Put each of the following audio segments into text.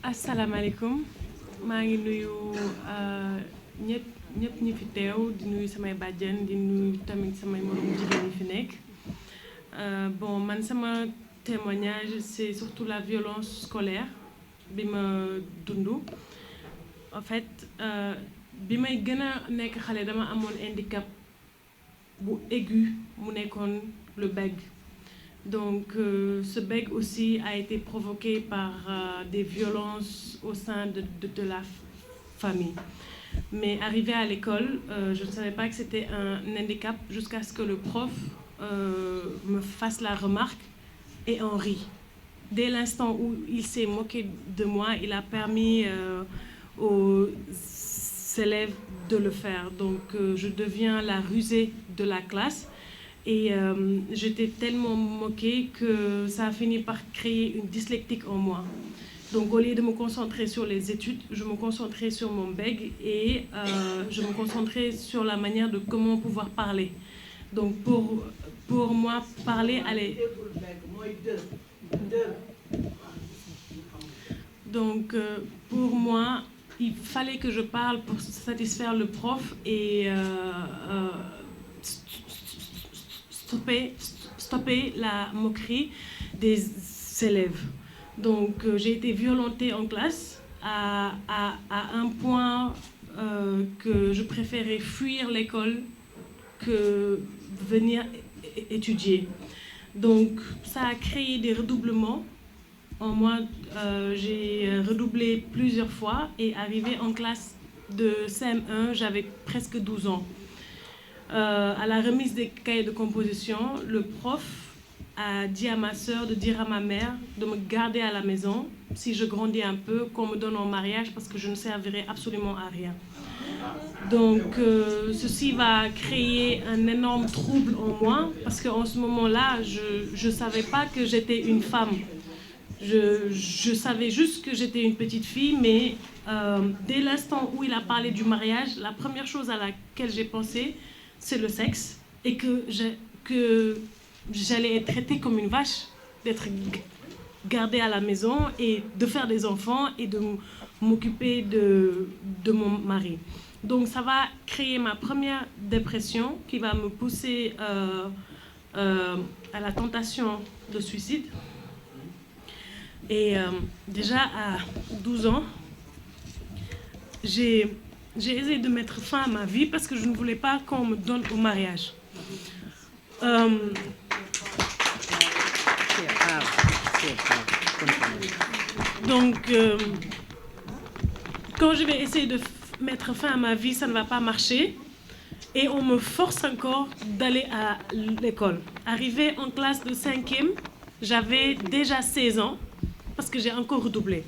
asalaamaaleykum maa ngi nuyu ñëpp ñi fi teew di nuyu samay bàjjen di nuyu tamit samay moroom jigéen ñi fi nekk bon man sama témoignage c'est surtout la violence scolaire bi ma dund en fait bi may gën a nekk xale dama amoon handicap bu aigu mu nekkoon le bègue. Donc ce bègue aussi a été provoqué par des violences au sein de la famille. Mais arrivé à l'école, je ne savais pas que c'était un handicap jusqu'à ce que le prof me fasse la remarque et en rit. Dès l'instant où il s'est moqué de moi, il a permis aux élèves de le faire. Donc je deviens la rusée de la classe. Et j'étais tellement moquée que ça a fini par créer une dyslexie en moi. Donc au lieu de me concentrer sur les études, je me concentrais sur mon bègue et je me concentrais sur la manière de comment pouvoir parler. Donc pour moi, parler allait... Donc pour moi, il fallait que je parle pour satisfaire le prof et... stopper la moquerie des élèves. Donc j'ai été violentée en classe à un point que je préférais fuir l'école que venir étudier. Donc ça a créé des redoublements. En moi, j'ai redoublé plusieurs fois et arrivé en classe de CM1, j'avais presque 12 ans. À la remise des cahiers de composition, le prof a dit à ma sœur de dire à ma mère de me garder à la maison si je grandis un peu, qu'on me donne en mariage parce que je ne servirai absolument à rien. Donc ceci va créer un énorme trouble en moi parce qu'en ce moment-là, je ne savais pas que j'étais une femme. Je savais juste que j'étais une petite fille, mais dès l'instant où il a parlé du mariage, la première chose à laquelle j'ai pensé, c'est le sexe et que j'allais être traitée comme une vache, d'être gardée à la maison et de faire des enfants et de m'occuper de mon mari. Donc ça va créer ma première dépression qui va me pousser à la tentation de suicide. Et déjà à 12 ans, j'ai essayé de mettre fin à ma vie parce que je ne voulais pas qu'on me donne au mariage. Donc, quand je vais essayer de mettre fin à ma vie, ça ne va pas marcher. Et on me force encore d'aller à l'école. Arrivée en classe de 5e, j'avais déjà 16 ans parce que j'ai encore redoublé.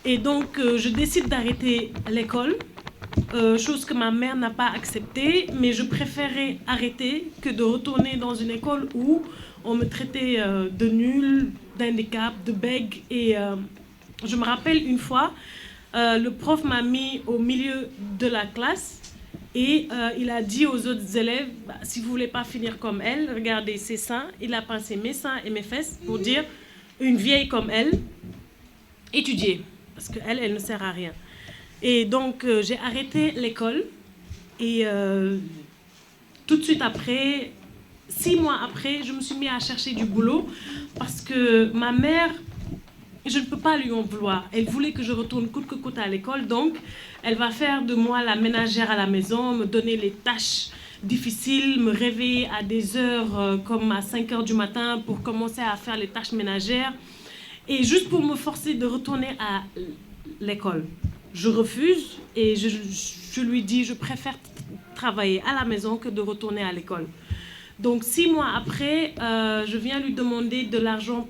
Et donc, je décide d'arrêter l'école. Chose que ma mère n'a pas acceptée, mais je préférais arrêter que de retourner dans une école où on me traitait de nulle, d'handicap, de bègue. Et je me rappelle une fois, le prof m'a mis au milieu de la classe et il a dit aux autres élèves, si vous ne voulez pas finir comme elle, regardez ses seins. Il a pincé mes seins et mes fesses pour dire, une vieille comme elle, étudiez, parce qu'elle, elle ne sert à rien. Et donc, j'ai arrêté l'école et tout de suite après, 6 mois après, je me suis mis à chercher du boulot parce que ma mère, je ne peux pas lui en vouloir. Elle voulait que je retourne coûte que coûte à l'école, donc elle va faire de moi la ménagère à la maison, me donner les tâches difficiles, me réveiller à des heures comme à 5 heures du matin pour commencer à faire les tâches ménagères et juste pour me forcer de retourner à l'école. Je refuse et je lui dis je préfère travailler à la maison que de retourner à l'école. Donc 6 mois après, je viens lui demander de l'argent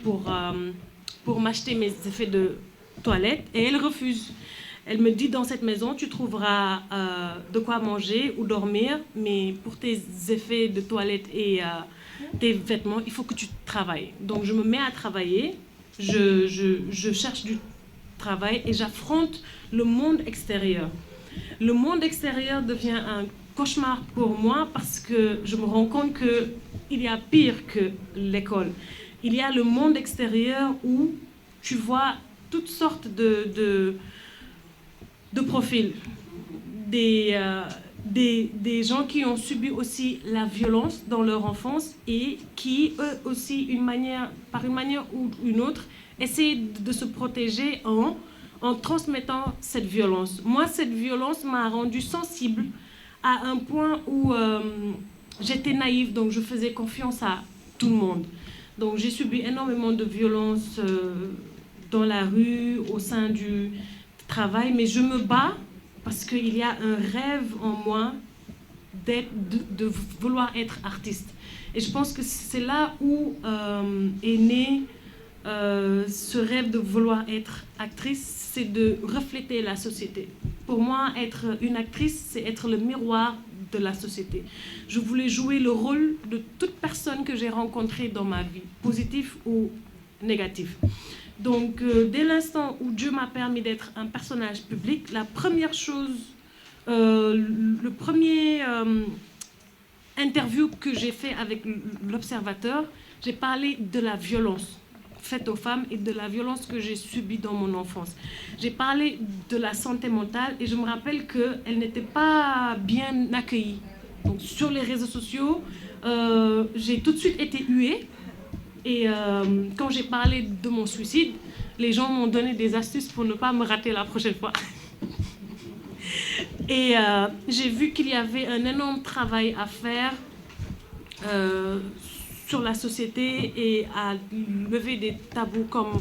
pour m'acheter mes effets de toilette et elle refuse. Elle me dit dans cette maison tu trouveras de quoi manger ou dormir, mais pour tes effets de toilette et tes vêtements, il faut que tu travailles. Donc je me mets à travailler, je cherche du travail et j'affronte le monde extérieur. Le monde extérieur devient un cauchemar pour moi parce que je me rends compte qu'il y a pire que l'école. Il y a le monde extérieur où tu vois toutes sortes de profils. Des gens qui ont subi aussi la violence dans leur enfance et qui, eux aussi, par une manière ou une autre, essaient de se protéger en transmettant cette violence. Moi, cette violence m'a rendue sensible à un point où j'étais naïve, donc je faisais confiance à tout le monde. Donc j'ai subi énormément de violences dans la rue, au sein du travail, mais je me bats parce qu'il y a un rêve en moi de vouloir être artiste. Et je pense que c'est là où est né ce rêve de vouloir être actrice, c'est de refléter la société. Pour moi, être une actrice, c'est être le miroir de la société. Je voulais jouer le rôle de toute personne que j'ai rencontrée dans ma vie, positif ou négatif. Donc, dès l'instant où Dieu m'a permis d'être un personnage public, la première chose, le premier interview que j'ai fait avec l'Observateur, j'ai parlé de la violence faite aux femmes et de la violence que j'ai subie dans mon enfance. J'ai parlé de la santé mentale et je me rappelle qu'elle n'était pas bien accueillie. Donc, sur les réseaux sociaux, j'ai tout de suite été huée. Et quand j'ai parlé de mon suicide, les gens m'ont donné des astuces pour ne pas me rater la prochaine fois. Et j'ai vu qu'il y avait un énorme travail à faire sur la société et à lever des tabous comme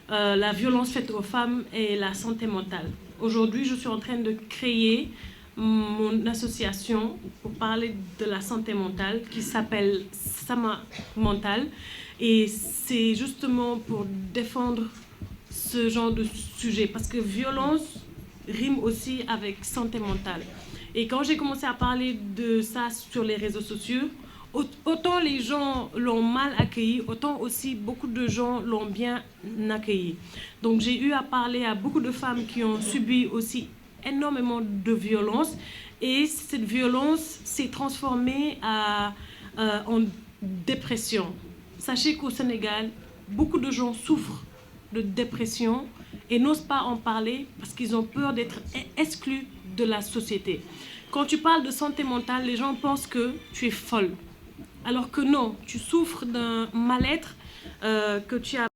la violence faite aux femmes et la santé mentale. Aujourd'hui, je suis en train de créer mon association pour parler de la santé mentale qui s'appelle Sama Mental. Et c'est justement pour défendre ce genre de sujet. Parce que violence rime aussi avec santé mentale. Et quand j'ai commencé à parler de ça sur les réseaux sociaux, autant les gens l'ont mal accueilli, autant aussi beaucoup de gens l'ont bien accueilli. Donc j'ai eu à parler à beaucoup de femmes qui ont subi aussi énormément de violence. Et cette violence s'est transformée en dépression. Sachez qu'au Sénégal, beaucoup de gens souffrent de dépression et n'osent pas en parler parce qu'ils ont peur d'être exclus de la société. Quand tu parles de santé mentale, les gens pensent que tu es folle. Alors que non, tu souffres d'un mal-être que tu as